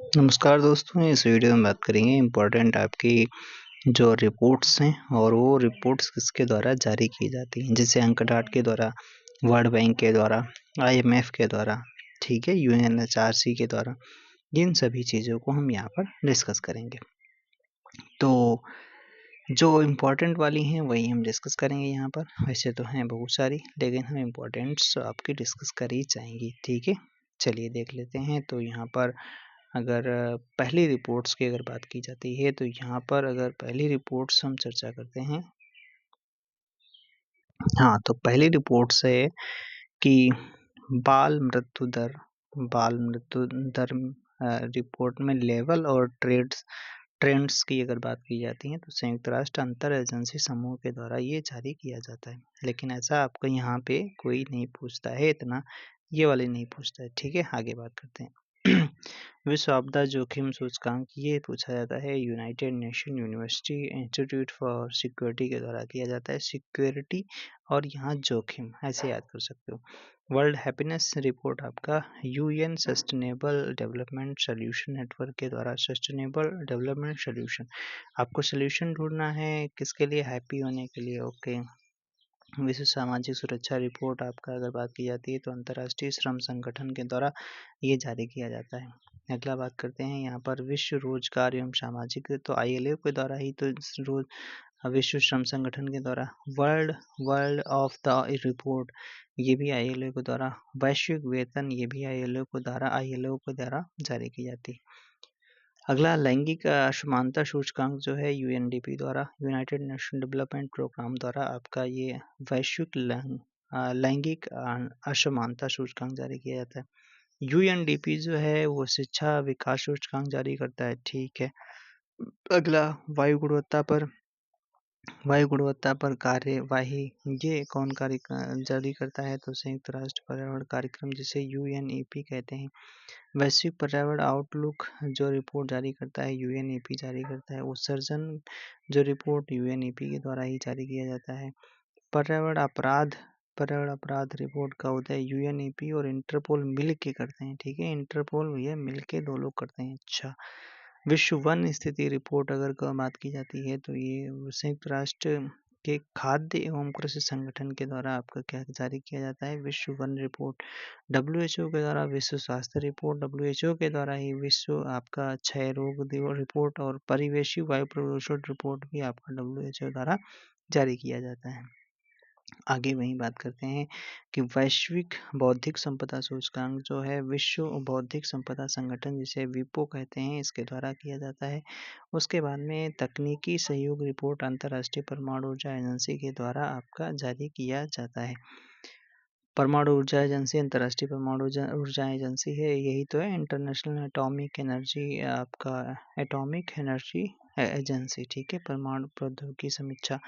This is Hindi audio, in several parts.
नमस्कार दोस्तों, इस वीडियो में बात करेंगे इम्पोर्टेंट आपकी जो रिपोर्ट्स हैं और वो रिपोर्ट्स किसके द्वारा जारी की जाती हैं, जैसे अंकडाट के द्वारा, वर्ल्ड बैंक के द्वारा, आईएमएफ के द्वारा, ठीक है, यूएनएचआरसी के द्वारा। इन सभी चीज़ों को हम यहाँ पर डिस्कस करेंगे। तो जो इम्पोर्टेंट वाली हैं वही हम डिस्कस करेंगे यहाँ पर। वैसे तो हैं बहुत सारी, लेकिन हम इम्पोर्टेंट्स आपकी डिस्कस कर ही जाएंगी, ठीक है। चलिए देख लेते हैं। तो यहाँ पर अगर पहली रिपोर्ट्स की अगर बात की जाती है तो यहाँ पर अगर पहली रिपोर्ट्स हम चर्चा करते हैं, हाँ, तो पहली रिपोर्ट्स है कि बाल मृत्यु दर रिपोर्ट में लेवल और ट्रेंड्स की अगर बात की जाती है तो संयुक्त राष्ट्र अंतर एजेंसी समूह के द्वारा ये जारी किया जाता है। लेकिन ऐसा आपको यहाँ पे कोई नहीं पूछता है, इतना ये वाले नहीं पूछता है, ठीक है। आगे बात करते हैं। विश्व आपदा जोखिम सूचकांक ये पूछा जाता है, United nation university institute for security के द्वारा किया जाता है। सिक्योरिटी और यहाँ जोखिम ऐसे याद कर सकते हो। वर्ल्ड हैप्पीनेस रिपोर्ट आपका UN sustainable development solution network के द्वारा, सस्टेनेबल डेवलपमेंट सोल्यूशन, आपको सोल्यूशन ढूंढना है किसके लिए, हैप्पी होने के लिए, ओके। विश्व सामाजिक सुरक्षा रिपोर्ट आपका अगर बात की जाती है तो अंतर्राष्ट्रीय श्रम संगठन के द्वारा ये जारी किया जाता है। अगला बात करते हैं यहाँ पर विश्व रोजगार एवं सामाजिक, तो आईएलओ के द्वारा ही तो रोज विश्व श्रम संगठन के द्वारा। World world of the report ये भी आईएलओ के द्वारा। वैश्विक वेतन ये भी आईएलओ के द्वारा जारी की जाती है। अगला लैंगिक असमानता सूचकांक जो है यूएनडीपी द्वारा, यूनाइटेड नेशन डेवलपमेंट प्रोग्राम द्वारा आपका ये वैश्विक लैंगिक असमानता सूचकांक जारी किया जाता है। यूएनडीपी जो है वो शिक्षा विकास सूचकांक जारी करता है, ठीक है। अगला वायु गुणवत्ता पर कार्यवाही ये कौन जारी करता है, तो संयुक्त राष्ट्र पर्यावरण कार्यक्रम जिसे यूएनईपी कहते हैं। वैश्विक पर्यावरण आउटलुक जो रिपोर्ट जारी करता है यूएनईपी जारी करता है। उत्सर्जन जो रिपोर्ट यूएनईपी के द्वारा ही जारी किया जाता है। पर्यावरण अपराध रिपोर्ट का उदय यूएनईपी और इंटरपोल मिल के करते हैं, ठीक है। इंटरपोल ये मिल के दो लोग करते हैं, अच्छा। विश्व वन स्थिति रिपोर्ट अगर बात की जाती है तो ये संयुक्त राष्ट्र के खाद्य एवं कृषि संगठन के द्वारा आपका क्या जारी किया जाता है, विश्व वन रिपोर्ट। डब्ल्यूएचओ के द्वारा विश्व स्वास्थ्य रिपोर्ट, डब्ल्यूएचओ के द्वारा ही विश्व आपका क्षय रोग रिपोर्ट और परिवेशी वायु प्रदूषण रिपोर्ट भी आपका डब्ल्यूएचओ द्वारा जारी किया जाता है। आगे वही बात करते हैं कि वैश्विक बौद्धिक संपदा सूचकांक जो है विश्व बौद्धिक संपदा संगठन जिसे विपो कहते हैं इसके द्वारा किया जाता है। उसके बाद में तकनीकी सहयोग रिपोर्ट अंतर्राष्ट्रीय परमाणु ऊर्जा एजेंसी के द्वारा आपका जारी किया जाता है। परमाणु ऊर्जा एजेंसी अंतर्राष्ट्रीय परमाणु ऊर्जा एजेंसी है, यही तो है इंटरनेशनल एटॉमिक एनर्जी आपका एटॉमिक एनर्जी एजेंसी, ठीक है। परमाणु प्रौद्योगिकी समीक्षा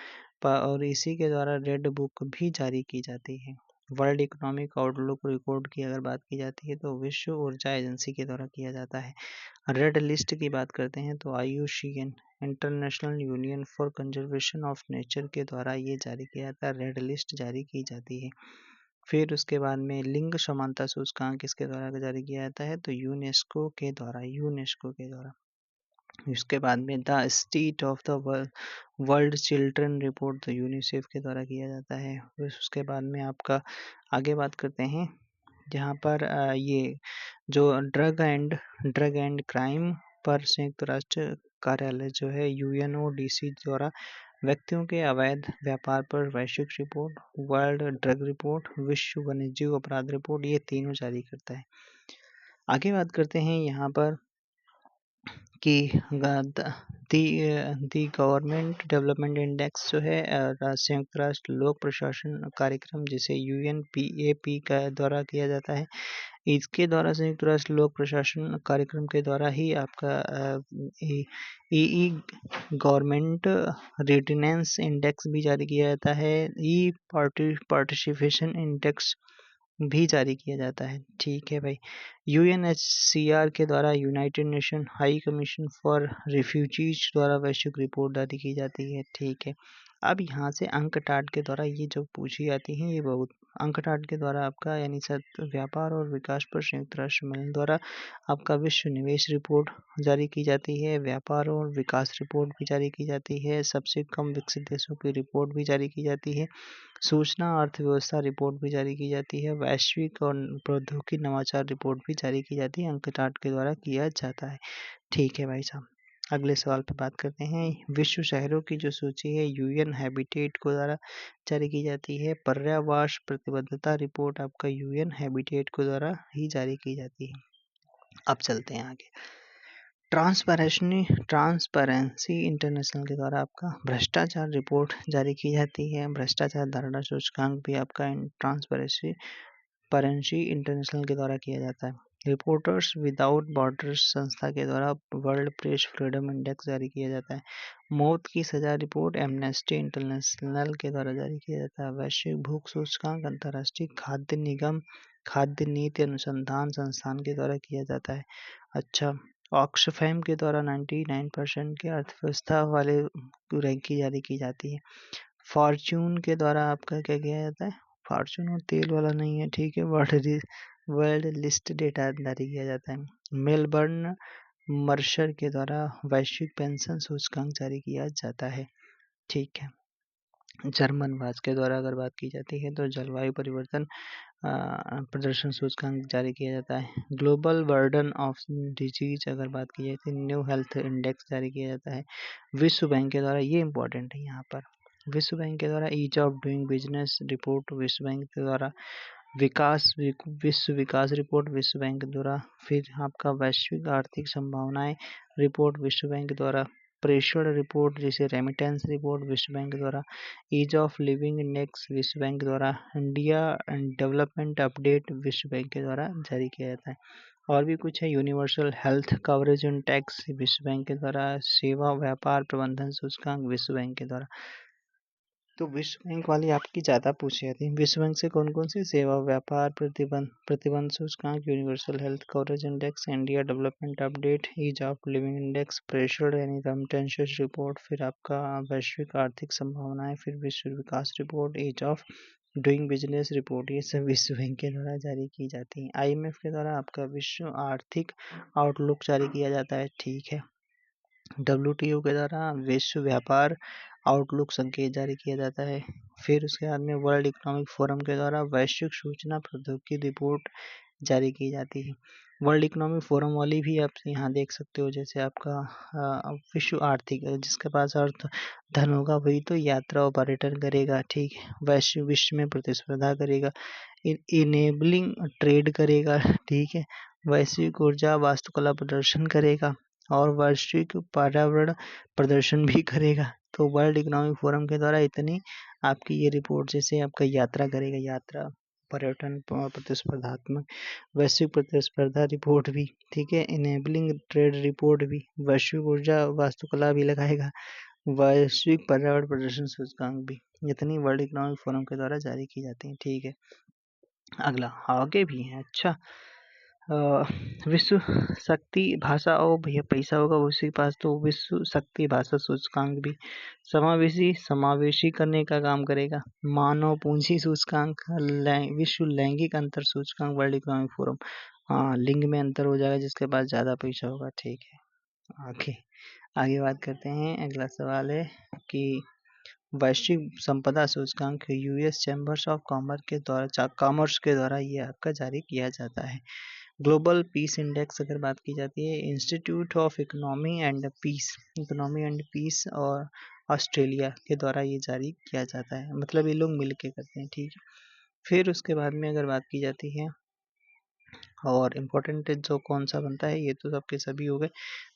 और इसी के द्वारा रेड बुक भी जारी की जाती है। वर्ल्ड इकोनॉमिक आउटलुक रिपोर्ट की अगर बात की जाती है तो विश्व ऊर्जा एजेंसी के द्वारा किया जाता है। रेड लिस्ट की बात करते हैं तो IUCN international union for conservation of nature के द्वारा ये जारी किया जाता है, रेड लिस्ट जारी की जाती है। फिर उसके बाद में लिंग समानता सूचकांक किसके द्वारा जारी किया जाता है, तो यूनेस्को के द्वारा। इसके बाद में the state of the world children report तो यूनिसेफ के द्वारा किया जाता है। उसके बाद में आपका आगे बात करते हैं जहाँ पर ये जो ड्रग एंड क्राइम पर संयुक्त राष्ट्र कार्यालय जो है UNODC द्वारा व्यक्तियों के अवैध व्यापार पर वैश्विक रिपोर्ट, वर्ल्ड ड्रग रिपोर्ट, विश्व वन्यजीव अपराध रिपोर्ट, ये तीनों जारी करता है। आगे बात करते हैं यहाँ पर कि दी गवर्नमेंट डेवलपमेंट इंडेक्स जो है संयुक्त राष्ट्र लोक प्रशासन कार्यक्रम जिसे UNPAP का द्वारा किया जाता है। इसके द्वारा संयुक्त राष्ट्र लोक प्रशासन कार्यक्रम के द्वारा ही आपका गवर्नमेंट रेटिनेंस इंडेक्स भी जारी किया जाता है। पार्टिसिपेशन इंडेक्स भी जारी किया जाता है, ठीक है भाई। UNHCR के द्वारा United nation high commission for refugees द्वारा वैश्विक रिपोर्ट जारी की जाती है, ठीक है। अब यहाँ से अंक टाट के द्वारा ये जो पूछी जाती हैं ये बहुत UNCTAD के द्वारा आपका यानी व्यापार और विकास पर संयुक्त राष्ट्र सम्मेलन द्वारा आपका विश्व निवेश रिपोर्ट जारी की जाती है, व्यापार और विकास रिपोर्ट भी जारी की जाती है, सबसे कम विकसित देशों की रिपोर्ट भी जारी की जाती है, सूचना अर्थव्यवस्था रिपोर्ट भी जारी की जाती है, वैश्विक और प्रौद्योगिकी नवाचार रिपोर्ट भी जारी की जाती है, UNCTAD के द्वारा किया जाता है। ठीक है भाई साहब, अगले सवाल पर बात करते हैं। विश्व शहरों की जो सूची है यूएन हैबिटेट को द्वारा जारी की जाती है। पर्यावरण प्रतिबद्धता रिपोर्ट आपका यूएन हैबिटेट को द्वारा ही जारी की जाती है। अब चलते हैं आगे। ट्रांसपेरेंसी इंटरनेशनल के द्वारा आपका भ्रष्टाचार रिपोर्ट जारी की जाती है। भ्रष्टाचार धारणा सूचकांक भी आपका ट्रांसपेरेंसी इंटरनेशनल के द्वारा किया जाता है। रिपोर्टर्स विदाउट बॉर्डर्स संस्था के द्वारा वर्ल्ड प्रेस फ्रीडम इंडेक्स जारी किया जाता है। मौत की सजा रिपोर्ट एमनेस्टी इंटरनेशनल के द्वारा जारी किया जाता है। वैश्विक भूख सूचकांक अंतर्राष्ट्रीय खाद्य निगम खाद्य नीति अनुसंधान संस्थान के द्वारा किया जाता है। अच्छा, ऑक्सफैम के द्वारा 99% के अर्थव्यवस्था वाले रैंकिंग जारी की जाती है। फॉर्च्यून के द्वारा आपका क्या किया जाता है, फॉर्च्यून और तेल वाला नहीं है, ठीक है, वर्ल्ड लिस्ट डेटा जारी किया जाता है। मेलबर्न मर्शर के द्वारा वैश्विक पेंशन सूचकांक जारी किया जाता है। ठीक है, जर्मन वाच के द्वारा अगर बात की जाती है तो जलवायु परिवर्तन प्रदर्शन सूचकांक जारी किया जाता है। ग्लोबल बर्डन ऑफ डिजीज अगर बात की जाती है न्यू हेल्थ इंडेक्स जारी किया जाता है। विश्व बैंक के द्वारा, ये इंपॉर्टेंट है यहाँ पर, विश्व बैंक के द्वारा ease of doing business report विश्व बैंक के द्वारा, विश्व विकास रिपोर्ट विश्व बैंक द्वारा, फिर आपका वैश्विक आर्थिक संभावनाएं रिपोर्ट विश्व बैंक द्वारा, प्रेषण रिपोर्ट जैसे रेमिटेंस रिपोर्ट विश्व बैंक द्वारा, ईज ऑफ लिविंग इंडेक्स विश्व बैंक द्वारा, इंडिया डेवलपमेंट अपडेट विश्व बैंक के द्वारा जारी किया जाता है। और भी कुछ है, यूनिवर्सल हेल्थ कवरेज इंडेक्स विश्व बैंक के द्वारा, सेवा व्यापार प्रबंधन सूचकांक विश्व बैंक के द्वारा। तो विश्व बैंक वाली आपकी ज़्यादा पूछी जाती है। विश्व बैंक से कौन कौन सी सेवा व्यापार प्रतिबंध सूचकांक, universal health coverage index, India development update, ease of living index, प्रेषण यानी रेमिटेंसेस रिपोर्ट, फिर आपका वैश्विक आर्थिक संभावनाएं, फिर विश्व विकास report, ease of doing business report, ये सब विश्व बैंक के द्वारा जारी की जाती हैं। IMF के द्वारा आपका विश्व आर्थिक आउटलुक जारी किया जाता है। ठीक है, WTO के द्वारा विश्व व्यापार आउटलुक संकेत जारी किया जाता है। फिर उसके बाद में वर्ल्ड इकोनॉमिक फोरम के द्वारा वैश्विक सूचना प्रौद्योगिकी रिपोर्ट जारी की जाती है। वर्ल्ड इकोनॉमिक फोरम वाली भी आप यहाँ देख सकते हो, जैसे आपका विश्व आर्थिक, जिसके पास अर्थ धन होगा वही तो यात्रा और पर्यटन करेगा, ठीक है, वैश्विक विश्व में प्रतिस्पर्धा करेगा, इनेबलिंग ट्रेड करेगा, ठीक है, वैश्विक ऊर्जा वास्तुकला प्रदर्शन करेगा और वैश्विक पर्यावरण प्रदर्शन भी करेगा। तो वर्ल्ड इकोनॉमिक फोरम के द्वारा इतनी आपकी ये रिपोर्ट, जैसे आपका यात्रा करेगा, यात्रा पर्यटन प्रतिस्पर्धात्मक वैश्विक प्रतिस्पर्धा रिपोर्ट भी, ठीक है, इनेबलिंग ट्रेड रिपोर्ट भी, वैश्विक ऊर्जा वास्तुकला भी लगाएगा, वैश्विक पर्यावरण प्रदर्शन सूचकांक भी, इतनी वर्ल्ड इकोनॉमिक फोरम के द्वारा जारी की जाती है। ठीक है, अगला आगे भी है। अच्छा, विश्व शक्ति भाषा, ओ भैया पैसा होगा उसी के पास, तो विश्व शक्ति भाषा सूचकांक भी समावेशी करने का काम करेगा। मानव पूंजी सूचकांक, विश्व लैंगिक अंतर सूचकांक वर्ल्ड इकोनॉमिक फोरम, हाँ लिंग में अंतर हो जाएगा जिसके पास ज़्यादा पैसा होगा। ठीक है, आगे बात करते हैं। अगला सवाल है कि वैश्विक संपदा सूचकांक US चैम्बर्स ऑफ कॉमर्स के द्वारा ये आपका जारी किया जाता है। ग्लोबल पीस इंडेक्स अगर बात की जाती है institute of economy and peace और ऑस्ट्रेलिया के द्वारा ये जारी किया जाता है, मतलब ये लोग मिल के करते हैं। ठीक है, फिर उसके बाद में अगर बात की जाती है और इम्पोर्टेंट जो कौन सा बनता है, ये तो सबके सभी हो गए।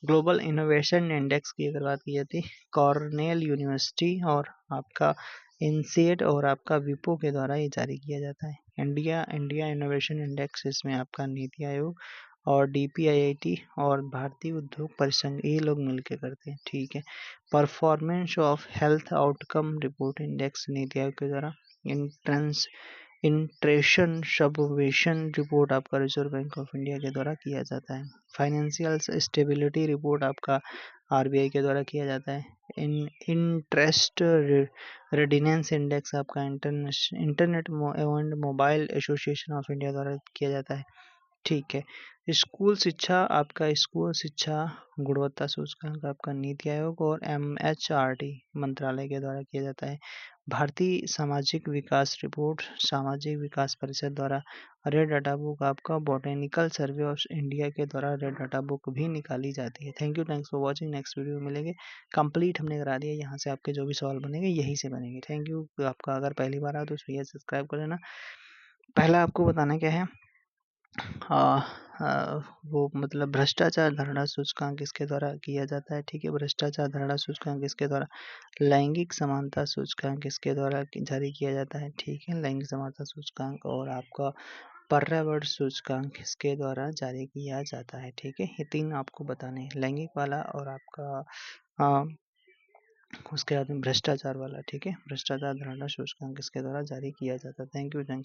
ग्लोबल इनोवेशन इंडेक्स की अगर बात की जाती है कॉर्नेल यूनिवर्सिटी और आपका इनसेट और आपका विपो के द्वारा ये जारी किया जाता है। इंडिया इनोवेशन इंडेक्स, इसमें आपका नीति आयोग और DPIIT और भारतीय उद्योग परिसंघ ये लोग मिलकर करते हैं। ठीक है, performance of health outcome report index NITI Aayog के द्वारा, इंट्रेशन सबवेशन रिपोर्ट आपका रिजर्व बैंक ऑफ इंडिया के द्वारा किया जाता है। फाइनेंशियल स्टेबिलिटी रिपोर्ट आपका आरबीआई के द्वारा किया जाता है। इंटरेस्ट रेडिनेंस इंडेक्स आपका internet and mobile association of India द्वारा किया जाता है। ठीक है। स्कूल शिक्षा आपका स्कूल शिक्षा गुणवत्ता सूचकांक आपका नीति आयोग और MHRD मंत्रालय के द्वारा किया जाता है। भारतीय सामाजिक विकास रिपोर्ट सामाजिक विकास परिषद द्वारा। रेड डाटा बुक आपका बोटेनिकल सर्वे ऑफ इंडिया के द्वारा रेड डाटा बुक भी निकाली जाती है। Thank you, thanks for watching. Next video में मिलेंगे। कंप्लीट हमने करा दिया, यहाँ से आपके जो भी सवाल बनेंगे यहीं से बनेंगे। Thank you. आपका अगर पहली बार आया तो भैया सब्सक्राइब कर लेना। पहला आपको बताना क्या है, वो मतलब भ्रष्टाचार धारणा सूचकांक किसके द्वारा किया जाता है। ठीक है, भ्रष्टाचार धारणा सूचकांक किसके द्वारा। लैंगिक समानता सूचकांक किसके द्वारा जारी किया जाता है। ठीक है, लैंगिक समानता सूचकांक। और आपका पर्यावरण सूचकांक किसके द्वारा जारी किया जाता है। ठीक है, ये तीन आपको बताने हैं, लैंगिक वाला और आपका उसके बाद में भ्रष्टाचार वाला। ठीक है, भ्रष्टाचार धारणा सूचकांक किसके द्वारा जारी किया जाता है। Thank you, thanks.